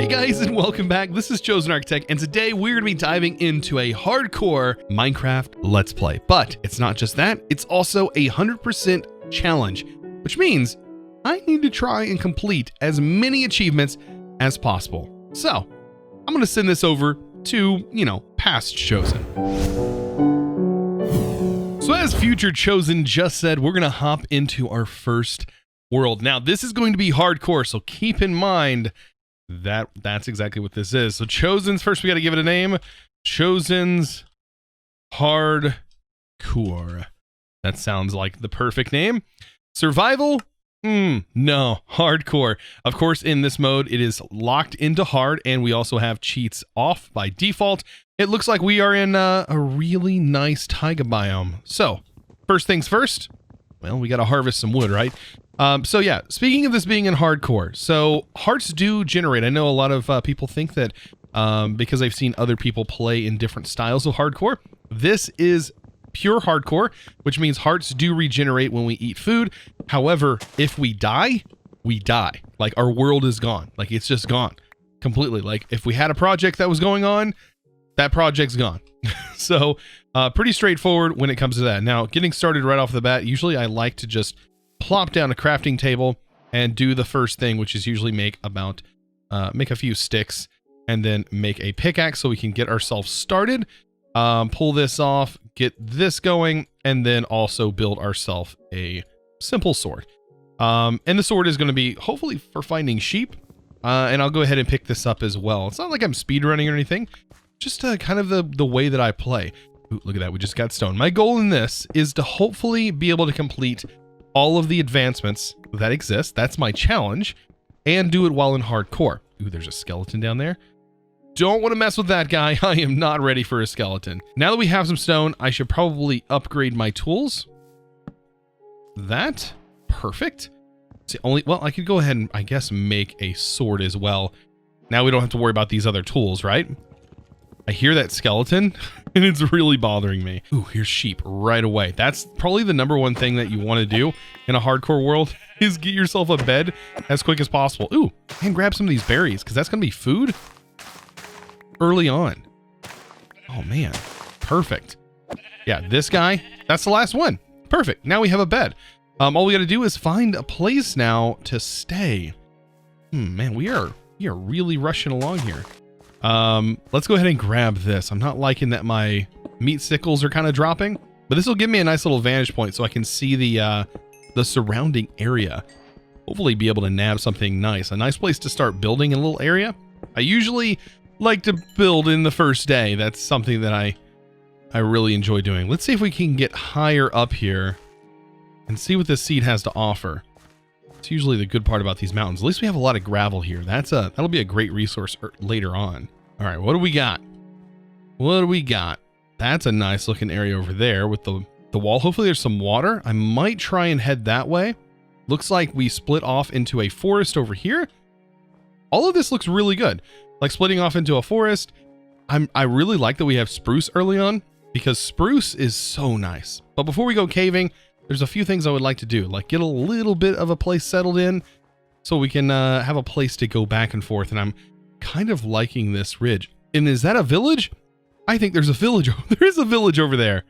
guys, and welcome back. This is ChosenArchitect, and today we're going to be diving into a hardcore Minecraft Let's Play. But it's not just that, it's also a 100% challenge, which means I need to try and complete as many achievements as possible. So I'm going to send this over to, past Chosen. So as future Chosen just said, we're going to hop into our first world. Now, this is going to be hardcore, so keep in mind that that's exactly what this is. So Chosen's, first we got to give it a name. Chosen's Hardcore. That sounds like the perfect name. Survival? No. Hardcore. Of course, in this mode, it is locked into hard, and we also have cheats off by default. It looks like we are in a really nice taiga biome. So, first things first, well, we got to harvest some wood, right? So yeah, speaking of this being in hardcore, so hearts do generate. I know a lot of people think that because I've seen other people play in different styles of hardcore, this is pure hardcore, which means hearts do regenerate when we eat food. However, if we die, we die. Like, our world is gone. Like, it's just gone completely. Like, if we had a project that was going on, that project's gone. So pretty straightforward when it comes to that. Now, getting started right off the bat, usually I like to just plop down a crafting table and do the first thing, which is usually make a few sticks and then make a pickaxe so we can get ourselves started. Pull this off, get this going, and then also build ourselves a simple sword. And the sword is going to be hopefully for finding sheep. And I'll go ahead and pick this up as well. It's not like I'm speedrunning or anything, just kind of the way that I play. Ooh, look at that, we just got stone. My goal in this is to hopefully be able to complete all of the advancements that exist. That's my challenge, and do it while in hardcore. Ooh, there's a skeleton down there. Don't want to mess with that guy. I am not ready for a skeleton. Now that we have some stone, I should probably upgrade my tools. That, perfect. Well, I could go ahead and I guess make a sword as well. Now we don't have to worry about these other tools, right? I hear that skeleton and it's really bothering me. Ooh, here's sheep right away. That's probably the #1 thing that you want to do in a hardcore world is get yourself a bed as quick as possible. Ooh, and grab some of these berries because that's going to be food early on. Oh man, perfect. Yeah, this guy, that's the last one. Perfect. Now we have a bed. All we got to do is find a place now to stay. Man, we are really rushing along here. Let's go ahead and grab this. I'm not liking that my meat sickles are kind of dropping, but this will give me a nice little vantage point so I can see the surrounding area. Hopefully be able to nab something nice. A nice place to start building a little area. I usually like to build in the first day. That's something that I really enjoy doing. Let's see if we can get higher up here and see what this seed has to offer. It's usually the good part about these mountains. At least we have a lot of gravel here. That'll be a great resource later on. All right, what do we got? What do we got? That's a nice looking area over there with the wall. Hopefully there's some water. I might try and head that way. Looks like we split off into a forest over here. All of this looks really good. Like splitting off into a forest. I really like that we have spruce early on because spruce is so nice. But before we go caving, there's a few things I would like to do, like get a little bit of a place settled in so we can have a place to go back and forth. And I'm kind of liking this ridge. And is that a village? I think there's a village. There is a village over there.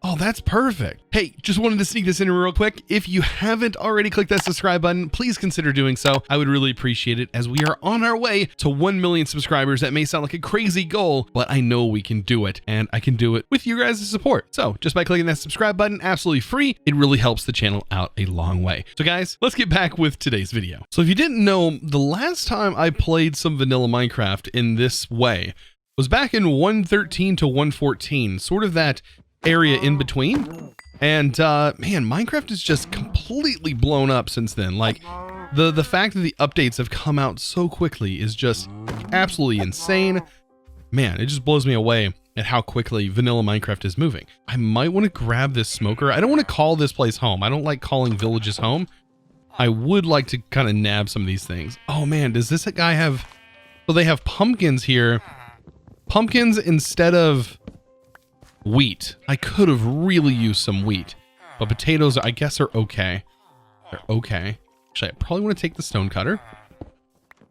Oh, that's perfect. Hey, just wanted to sneak this in real quick. If you haven't already clicked that subscribe button, please consider doing so. I would really appreciate it as we are on our way to 1 million subscribers. That may sound like a crazy goal, but I know we can do it, and I can do it with you guys' support. So just by clicking that subscribe button, absolutely free, it really helps the channel out a long way. So guys, let's get back with today's video. So if you didn't know, the last time I played some vanilla Minecraft in this way was back in 1.13 to 1.14, sort of that area in between. And man, Minecraft is just completely blown up since then. Like the fact that the updates have come out so quickly is just absolutely insane. Man, it just blows me away at how quickly vanilla Minecraft is moving. I might want to grab this smoker. I don't want to call this place home. I don't like calling villages home. I would like to kind of nab some of these things. Oh man, does this guy have, so they have pumpkins here. Pumpkins instead of wheat. I could have really used some wheat, but potatoes, I guess, are okay. They're okay. Actually, I probably want to take the stone cutter.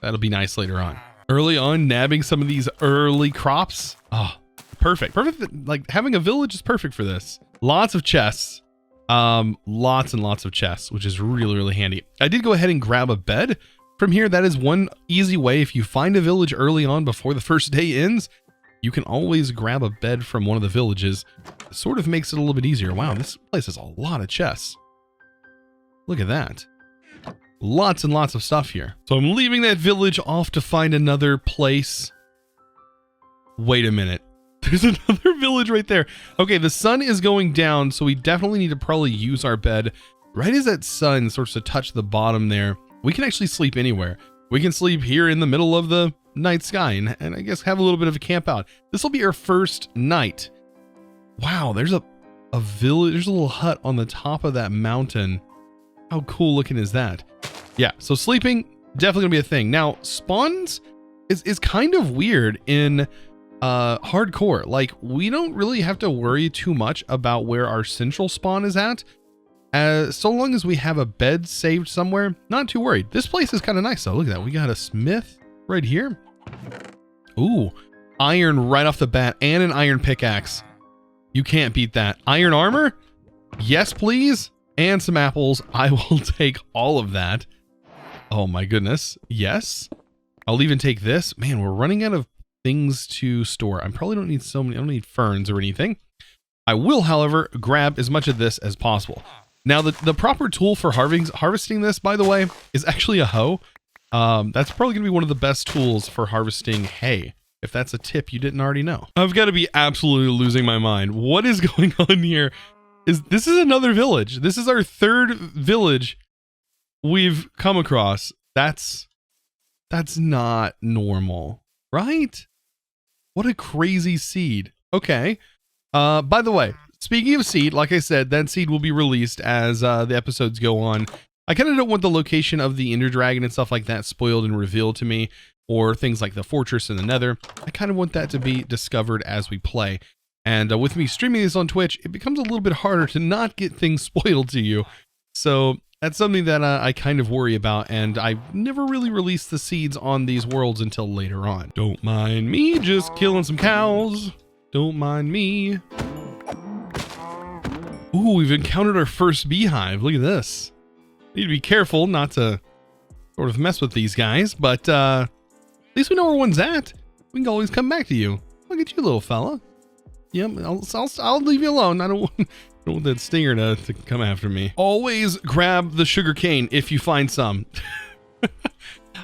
That'll be nice later on. Early on, nabbing some of these early crops. Oh, perfect. Perfect. Like having a village is perfect for this. Lots of chests. Lots and lots of chests, which is really, really handy. I did go ahead and grab a bed from here. That is one easy way. If you find a village early on before the first day ends, you can always grab a bed from one of the villages. It sort of makes it a little bit easier. Wow, this place has a lot of chests. Look at that. Lots and lots of stuff here. So I'm leaving that village off to find another place. Wait a minute. There's another village right there. Okay, the sun is going down, so we definitely need to probably use our bed. Right as that sun starts to touch the bottom there, we can actually sleep anywhere. We can sleep here in the middle of the night sky and I guess have a little bit of a camp out. This will be our first night. Wow, there's a village, there's a little hut on the top of that mountain. How cool looking is that? Yeah, so sleeping, definitely gonna be a thing. Now, spawns is kind of weird in hardcore. Like, we don't really have to worry too much about where our central spawn is at. So long as we have a bed saved somewhere, not too worried. This place is kind of nice though. Look at that. We got a smith right here. Ooh, iron right off the bat and an iron pickaxe. You can't beat that. Iron armor? Yes, please. And some apples. I will take all of that. Oh my goodness. Yes. I'll even take this. Man, we're running out of things to store. I probably don't need so many. I don't need ferns or anything. I will, however, grab as much of this as possible. Now, the proper tool for harvesting this, by the way, is actually a hoe. That's probably going to be one of the best tools for harvesting hay, if that's a tip you didn't already know. I've got to be absolutely losing my mind. What is going on here? This is another village. This is our third village we've come across. That's not normal, right? What a crazy seed. Okay. By the way, speaking of seed, like I said, that seed will be released as the episodes go on. I kind of don't want the location of the Ender Dragon and stuff like that spoiled and revealed to me, or things like the fortress and the nether. I kind of want that to be discovered as we play. And with me streaming this on Twitch, it becomes a little bit harder to not get things spoiled to you. So that's something that I kind of worry about, and I never really released the seeds on these worlds until later on. Don't mind me just killing some cows. Don't mind me. Ooh, we've encountered our first beehive. Look at this. Need to be careful not to sort of mess with these guys, but at least we know where one's at. We can always come back to you. Look at you, little fella. Yep, I'll leave you alone. I don't want that stinger to come after me. Always grab the sugar cane if you find some.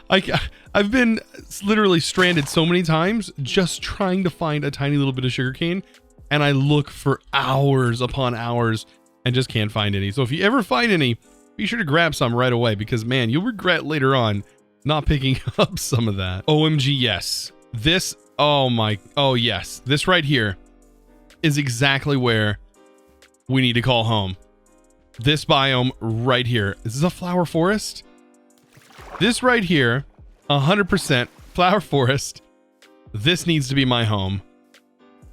I've been literally stranded so many times just trying to find a tiny little bit of sugar cane, and I look for hours upon hours and just can't find any. So if you ever find any, be sure to grab some right away, because man, you'll regret later on not picking up some of that. OMG, yes. This, oh yes. This right here is exactly where we need to call home. This biome right here. Is this a flower forest? This right here, 100% flower forest. This needs to be my home.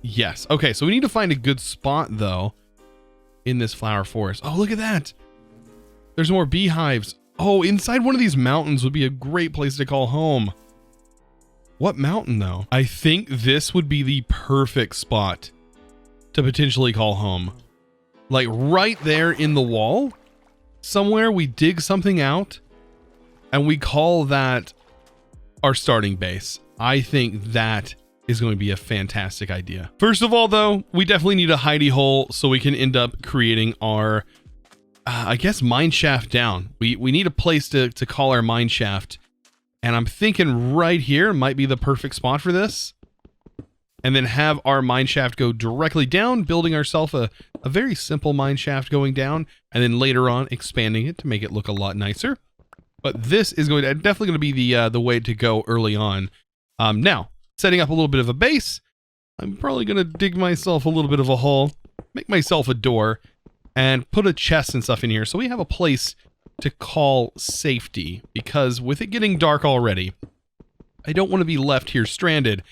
Yes. Okay, so we need to find a good spot though in this flower forest. Oh, look at that. There's more beehives. Oh, inside one of these mountains would be a great place to call home. What mountain though? I think this would be the perfect spot to potentially call home. Like right there in the wall, somewhere we dig something out and we call that our starting base. I think that is going to be a fantastic idea. First of all though, we definitely need a hidey hole so we can end up creating our, I guess, mine shaft down. We need a place to call our mine shaft. And I'm thinking right here might be the perfect spot for this. And then have our mine shaft go directly down, building ourselves a very simple mine shaft going down, and then later on expanding it to make it look a lot nicer. But this is definitely going to be the way to go early on. Now, setting up a little bit of a base, I'm probably going to dig myself a little bit of a hole, make myself a door, and put a chest and stuff in here so we have a place to call safety. Because with it getting dark already, I don't want to be left here stranded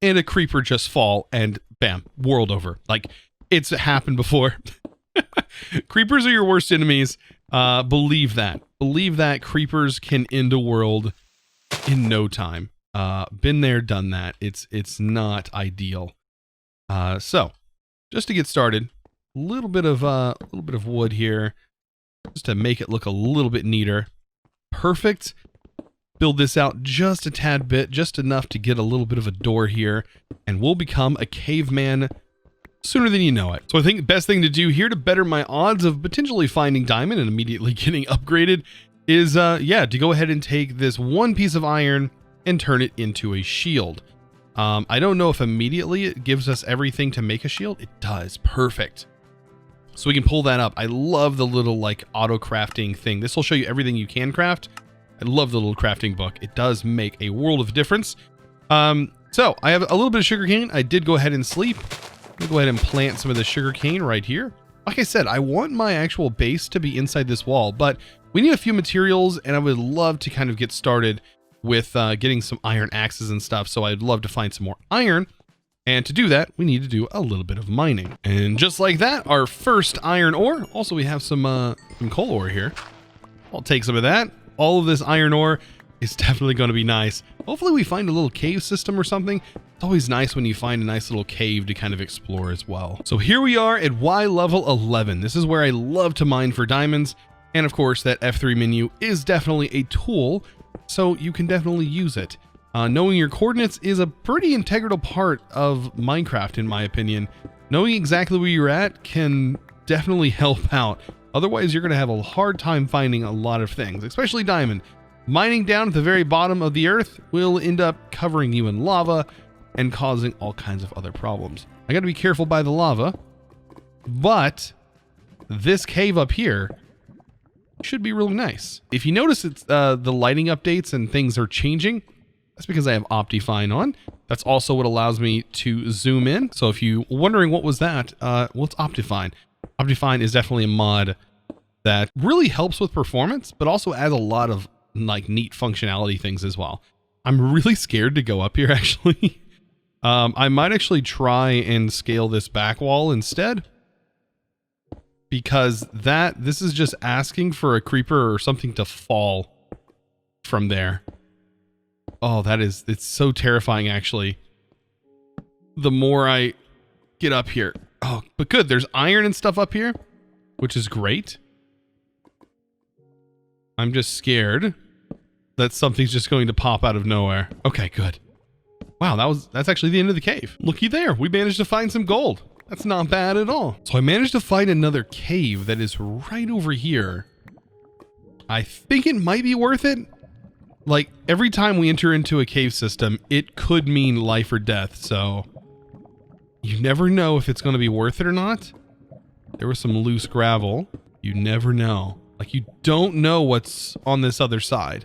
and a creeper just fall and bam, world over. Like, it's happened before. Creepers are your worst enemies. Believe that. Believe that creepers can end a world in no time. Been there, done that. It's not ideal. So just to get started, a little bit of wood here, just to make it look a little bit neater. Perfect. Build this out just a tad bit, just enough to get a little bit of a door here, and we'll become a caveman sooner than you know it. So I think the best thing to do here to better my odds of potentially finding diamond and immediately getting upgraded is, to go ahead and take this one piece of iron and turn it into a shield. I don't know if immediately it gives us everything to make a shield. It does. Perfect. So we can pull that up. I love the little like auto crafting thing. This will show you everything you can craft. I love the little crafting book. It does make a world of difference. So I have a little bit of sugarcane. I did go ahead and sleep. Let me go ahead and plant some of the sugarcane right here. Like I said, I want my actual base to be inside this wall, but we need a few materials, and I would love to kind of get started with getting some iron axes and stuff. So I'd love to find some more iron. And to do that, we need to do a little bit of mining. And just like that, our first iron ore. Also, we have some coal ore here. I'll take some of that. All of this iron ore is definitely going to be nice. Hopefully we find a little cave system or something. It's always nice when you find a nice little cave to kind of explore as well. So here we are at Y level 11. This is where I love to mine for diamonds. And of course, that F3 menu is definitely a tool, so you can definitely use it. Knowing your coordinates is a pretty integral part of Minecraft, in my opinion. Knowing exactly where you're at can definitely help out. Otherwise, you're going to have a hard time finding a lot of things, especially diamond. Mining down at the very bottom of the earth will end up covering you in lava and causing all kinds of other problems. I got to be careful by the lava, but this cave up here should be really nice. If you notice, it's the lighting updates and things are changing. That's because I have Optifine on. That's also what allows me to zoom in. So if you're wondering what was that, well, it's Optifine. Optifine is definitely a mod that really helps with performance, but also adds a lot of like neat functionality things as well. I'm really scared to go up here, actually. I might actually try and scale this back wall instead, because this is just asking for a creeper or something to fall from there. Oh, it's so terrifying, actually. The more I get up here. Oh, but good. There's iron and stuff up here, which is great. I'm just scared that something's just going to pop out of nowhere. Okay, good. Wow, that's actually the end of the cave. Looky there. We managed to find some gold. That's not bad at all. So I managed to find another cave that is right over here. I think it might be worth it. Like, every time we enter into a cave system, it could mean life or death, so you never know if it's going to be worth it or not. There was some loose gravel. You never know. Like, you don't know what's on this other side.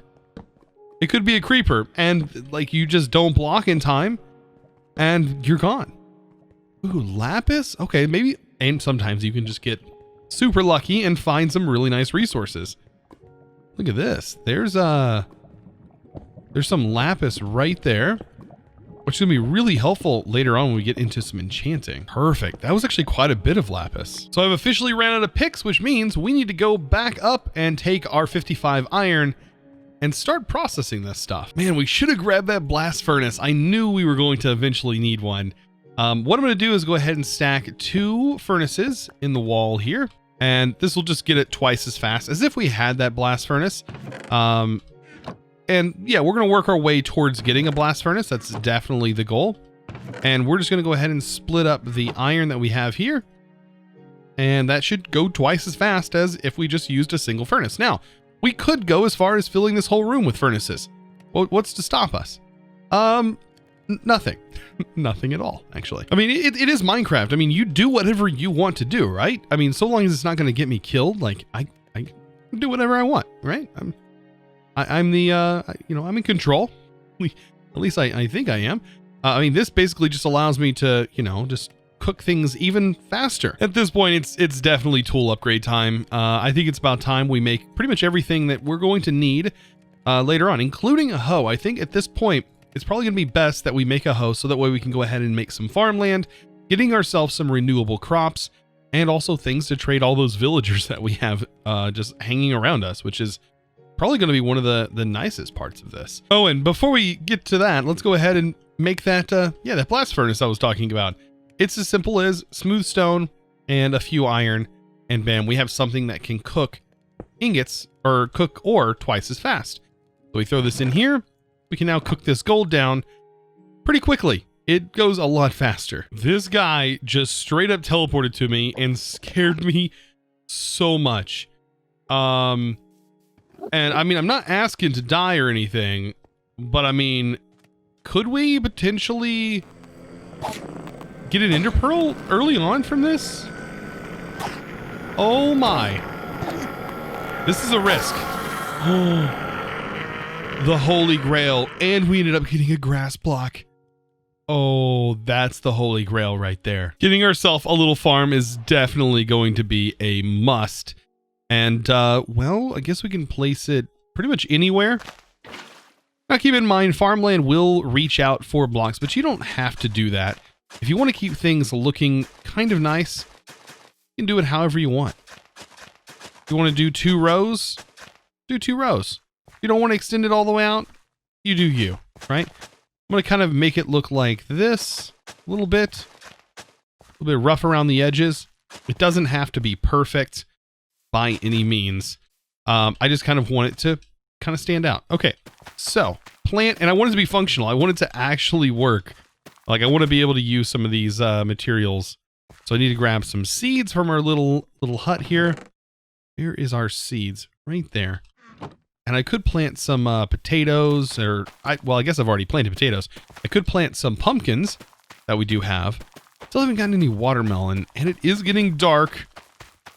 It could be a creeper, and, like, you just don't block in time, and you're gone. Ooh, lapis? Okay, maybe, and sometimes you can just get super lucky and find some really nice resources. Look at this. There's some lapis right there, which is going to be really helpful later on when we get into some enchanting. Perfect. That was actually quite a bit of lapis. So I've officially ran out of picks, which means we need to go back up and take our 55 iron and start processing this stuff. Man, we should have grabbed that blast furnace. I knew we were going to eventually need one. What I'm going to do is go ahead and stack 2 furnaces in the wall here, and this will just get it twice as fast as if we had that blast furnace. And yeah, we're going to work our way towards getting a blast furnace. That's definitely the goal. And we're just going to go ahead and split up the iron that we have here. And that should go twice as fast as if we just used a single furnace. Now, we could go as far as filling this whole room with furnaces. Well, what's to stop us? Nothing. Nothing at all, actually. I mean, it is Minecraft. I mean, you do whatever you want to do, right? I mean, so long as it's not going to get me killed, like, I can do whatever I want, right? I'm in control. At least I think I am. I mean, this basically just allows me to, just cook things even faster. At this point, it's definitely tool upgrade time. I think it's about time we make pretty much everything that we're going to need later on, including a hoe. I think at this point, it's probably going to be best that we make a hoe so that way we can go ahead and make some farmland, getting ourselves some renewable crops, and also things to trade all those villagers that we have just hanging around us, which is probably going to be one of the nicest parts of this. Oh, and before we get to that, let's go ahead and make that, that blast furnace I was talking about. It's as simple as smooth stone and a few iron, and bam, we have something that can cook ingots or cook ore twice as fast. So we throw this in here. We can now cook this gold down pretty quickly. It goes a lot faster. This guy just straight up teleported to me and scared me so much. And I mean, I'm not asking to die or anything, but I mean, could we potentially get an ender pearl early on from this? Oh my. This is a risk. The Holy Grail. And we ended up getting a grass block. Oh, that's the Holy Grail right there. Getting ourselves a little farm is definitely going to be a must. And, well, I guess we can place it pretty much anywhere. Now, keep in mind, farmland will reach out 4 blocks, but you don't have to do that. If you want to keep things looking kind of nice, you can do it however you want. If you want to do 2 rows, do 2 rows. If you don't want to extend it all the way out, you do you, right? I'm going to kind of make it look like this a little bit rough around the edges. It doesn't have to be perfect by any means. I just kind of want it to kind of stand out. Okay, so plant, and I want it to be functional. I want it to actually work. Like, I want to be able to use some of these materials. So I need to grab some seeds from our little hut here. Here is our seeds right there. And I could plant some potatoes, or I guess I've already planted potatoes. I could plant some pumpkins that we do have. Still haven't gotten any watermelon, and it is getting dark.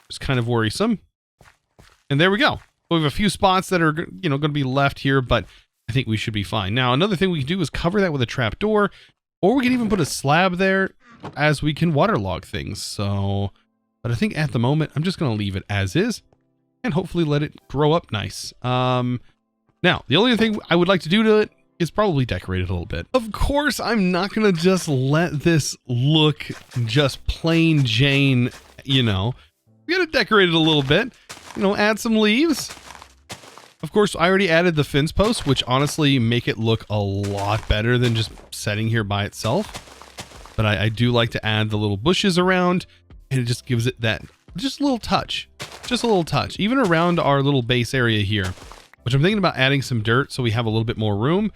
It's kind of worrisome. And there we go. We have a few spots that are, going to be left here, but I think we should be fine. Now, another thing we can do is cover that with a trap door, or we can even put a slab there as we can waterlog things. So, but I think at the moment, I'm just going to leave it as is and hopefully let it grow up nice. Now, the only thing I would like to do to it is probably decorate it a little bit. Of course, I'm not going to just let this look just plain Jane, We got to decorate it a little bit. Add some leaves. Of course, I already added the fence posts, which honestly make it look a lot better than just setting here by itself. But I do like to add the little bushes around, and it just gives it that just a little touch. Just a little touch. Even around our little base area here, which I'm thinking about adding some dirt so we have a little bit more room.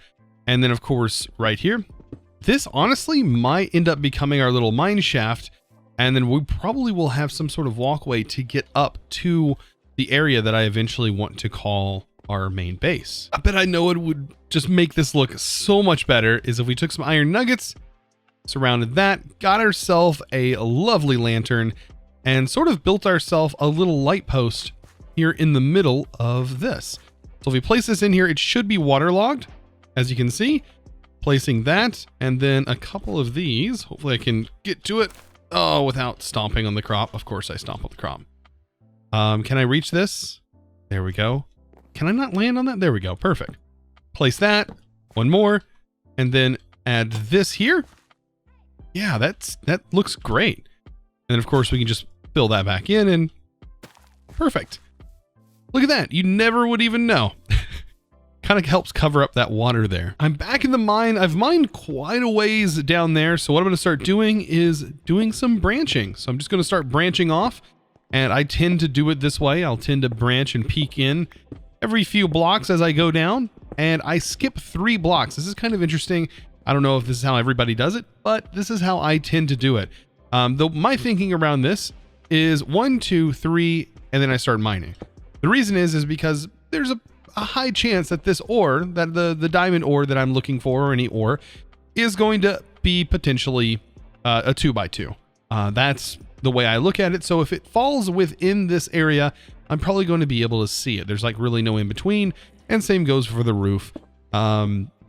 And then, of course, right here. This honestly might end up becoming our little mine shaft. And then we probably will have some sort of walkway to get up to the area that I eventually want to call our main base. I bet I know it would just make this look so much better is if we took some iron nuggets, surrounded that, got ourselves a lovely lantern, and sort of built ourselves a little light post here in the middle of this. So if we place this in here, it should be waterlogged, as you can see. Placing that, and then a couple of these. Hopefully I can get to it. Oh, without stomping on the crop. Of course I stomp on the crop. Can I reach this? There we go. Can I not land on that? There we go. Perfect. Place that. One more. And then add this here. Yeah, that looks great. And then of course we can just fill that back in and perfect. Look at that. You never would even know. Kind of helps cover up that water there. I'm back in the mine. I've mined quite a ways down there. So what I'm going to start doing is doing some branching. So I'm just going to start branching off. And I tend to do it this way. I'll tend to branch and peek in every few blocks as I go down. And I skip 3 blocks. This is kind of interesting. I don't know if this is how everybody does it, but this is how I tend to do it. Though my thinking around this is 1, 2, 3, and then I start mining. The reason is because there's a high chance that this ore, that the diamond ore that I'm looking for, or any ore, is going to be potentially a 2x2. That's the way I look at it. So if it falls within this area, I'm probably going to be able to see it. There's like really no in between, and same goes for the roof.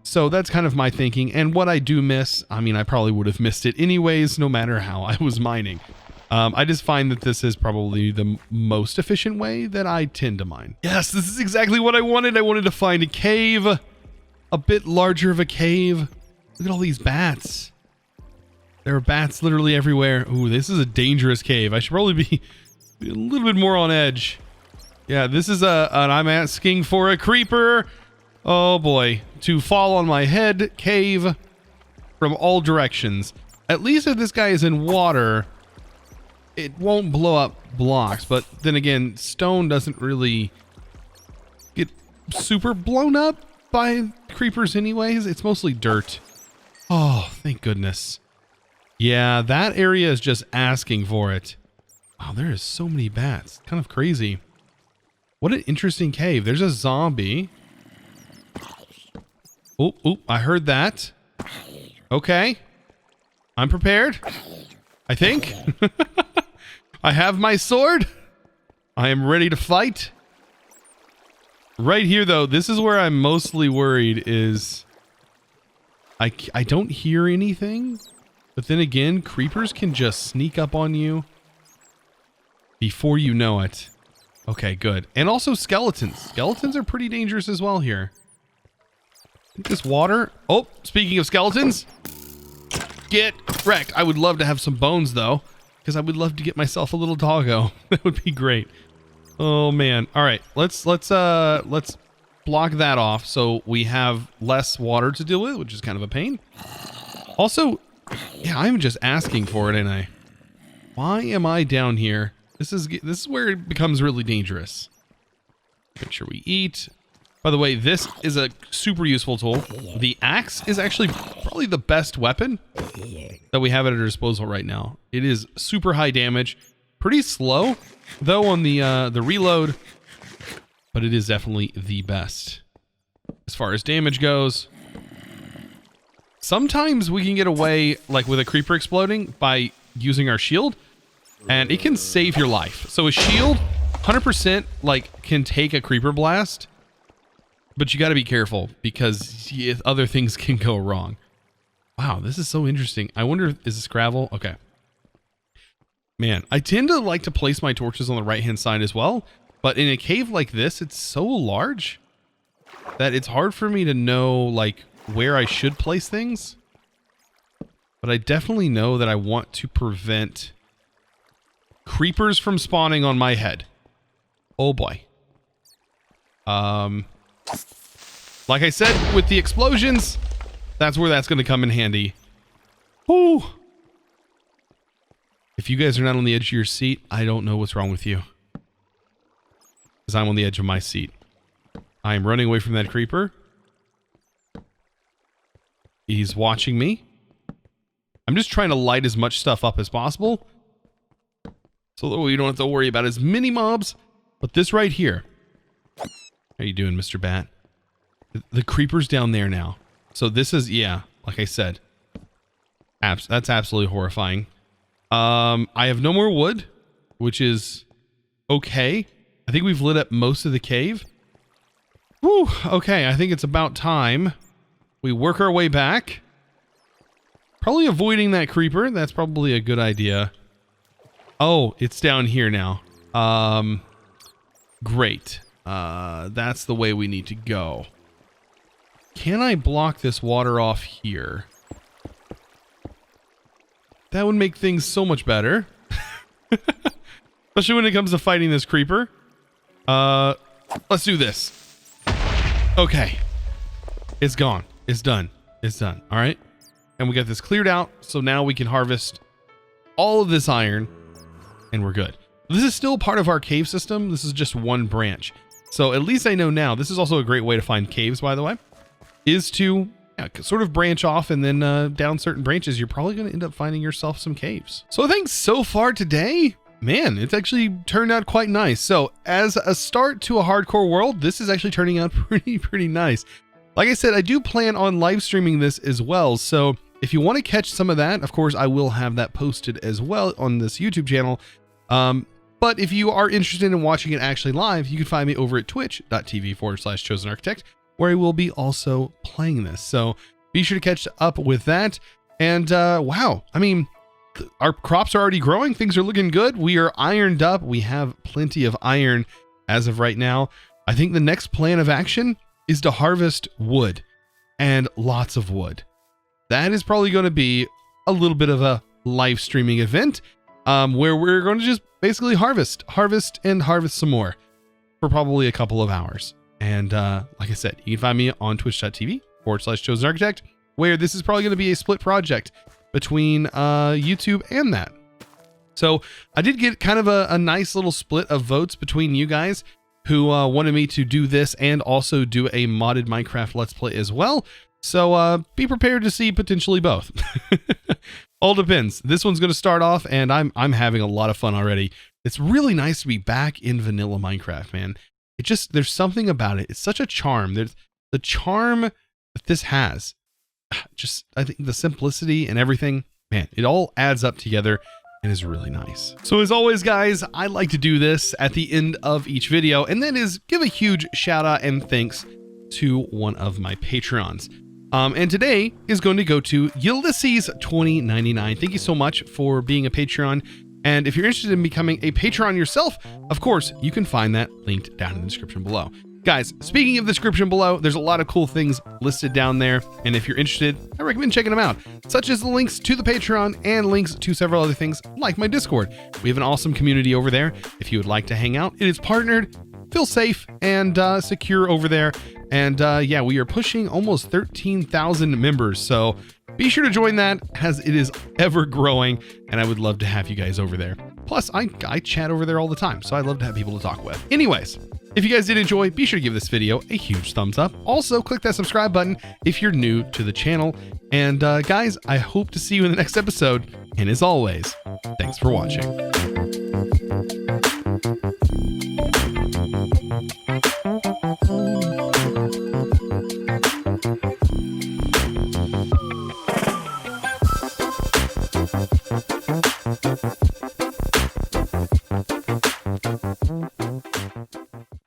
So that's kind of my thinking. And what I do miss, I mean, I probably would have missed it anyways, no matter how I was mining. I just find that this is probably the most efficient way that I tend to mine. Yes, this is exactly what I wanted. I wanted to find a cave, a bit larger of a cave. Look at all these bats. There are bats literally everywhere. Ooh, this is a dangerous cave. I should probably be a little bit more on edge. Yeah, this is I'm asking for a creeper. Oh boy, to fall on my head cave from all directions. At least if this guy is in water, it won't blow up blocks. But then again, stone doesn't really get super blown up by creepers anyways. It's mostly dirt. Oh, thank goodness. Yeah, that area is just asking for it. Wow, there is so many bats. Kind of crazy. What an interesting cave. There's a zombie. Oh, I heard that. Okay. I'm prepared. I think. I have my sword. I am ready to fight. Right here, though, this is where I'm mostly worried is I don't hear anything. But then again, creepers can just sneak up on you before you know it. Okay, good. And also skeletons. Skeletons are pretty dangerous as well here. This water. Oh, speaking of skeletons, get wrecked. I would love to have some bones though, because I would love to get myself a little doggo. That would be great. Oh man. All right, let's block that off so we have less water to deal with, which is kind of a pain. Also, yeah, I'm just asking for it, ain't I? Why am I down here? This is where it becomes really dangerous. Make sure we eat. By the way, this is a super useful tool. The axe is actually probably the best weapon that we have at our disposal right now. It is super high damage, pretty slow though on the reload, but it is definitely the best as far as damage goes. Sometimes we can get away like with a creeper exploding by using our shield, and it can save your life. So a shield 100% like can take a creeper blast. But you got to be careful because other things can go wrong. Wow, this is so interesting. I wonder, is this gravel? Okay. Man, I tend to like to place my torches on the right-hand side as well. But in a cave like this, it's so large that it's hard for me to know like where I should place things. But I definitely know that I want to prevent creepers from spawning on my head. Oh boy. Like I said, with the explosions, that's where that's going to come in handy. Whew. If you guys are not on the edge of your seat, I don't know what's wrong with you. Because I'm on the edge of my seat. I am running away from that creeper. He's watching me. I'm just trying to light as much stuff up as possible, so that we don't have to worry about as many mobs. But this right here. How you doing, Mr. Bat? The creeper's down there now. So this is, yeah, like I said. That's absolutely horrifying. I have no more wood, which is okay. I think we've lit up most of the cave. Whew, okay, I think it's about time we work our way back. Probably avoiding that creeper. That's probably a good idea. Oh, it's down here now. Great. That's the way we need to go. Can I block this water off here? That would make things so much better. Especially when it comes to fighting this creeper. Let's do this. Okay. It's gone. It's done. It's done. All right. And we got this cleared out. So now we can harvest all of this iron and we're good. This is still part of our cave system. This is just one branch. So at least I know now. This is also a great way to find caves, by the way, is to sort of branch off, and then down certain branches, you're probably going to end up finding yourself some caves. So I think so far today, man, it's actually turned out quite nice. So as a start to a hardcore world, this is actually turning out pretty nice. Like I said, I do plan on live streaming this as well. So if you want to catch some of that, of course, I will have that posted as well on this YouTube channel. But if you are interested in watching it actually live, you can find me over at twitch.tv/ChosenArchitect, where I will be also playing this. So be sure to catch up with that. And wow, I mean, our crops are already growing. Things are looking good. We are ironed up. We have plenty of iron as of right now. I think the next plan of action is to harvest wood, and lots of wood. That is probably going to be a little bit of a live streaming event where we're going to just basically harvest some more. for probably a couple of hours. And like I said, you can find me on twitch.tv/ChosenArchitect, where this is probably going to be a split project between YouTube and that. So I did get kind of a nice little split of votes between you guys who wanted me to do this and also do a modded Minecraft Let's Play as well. So be prepared to see potentially both. All depends. This one's going to start off, and I'm having a lot of fun already. It's really nice to be back in vanilla Minecraft, man. It just, there's something about it. It's such a charm. There's the charm that this has. Just, I think the simplicity and everything, man, it all adds up together and is really nice. So as always, guys, I like to do this at the end of each video, and that is give a huge shout out and thanks to one of my Patreons. And today is going to go to Ulysses2099. Thank you so much for being a Patreon. And if you're interested in becoming a Patreon yourself, of course, you can find that linked down in the description below. Guys, speaking of the description below, there's a lot of cool things listed down there. And if you're interested, I recommend checking them out, such as the links to the Patreon and links to several other things like my Discord. We have an awesome community over there. If you would like to hang out, it is partnered, feel safe and secure over there. And yeah, we are pushing almost 13,000 members. So be sure to join that as it is ever growing. And I would love to have you guys over there. Plus, I chat over there all the time, so I love to have people to talk with. Anyways, if you guys did enjoy, be sure to give this video a huge thumbs up. Also, click that subscribe button if you're new to the channel. And guys, I hope to see you in the next episode. And as always, thanks for watching.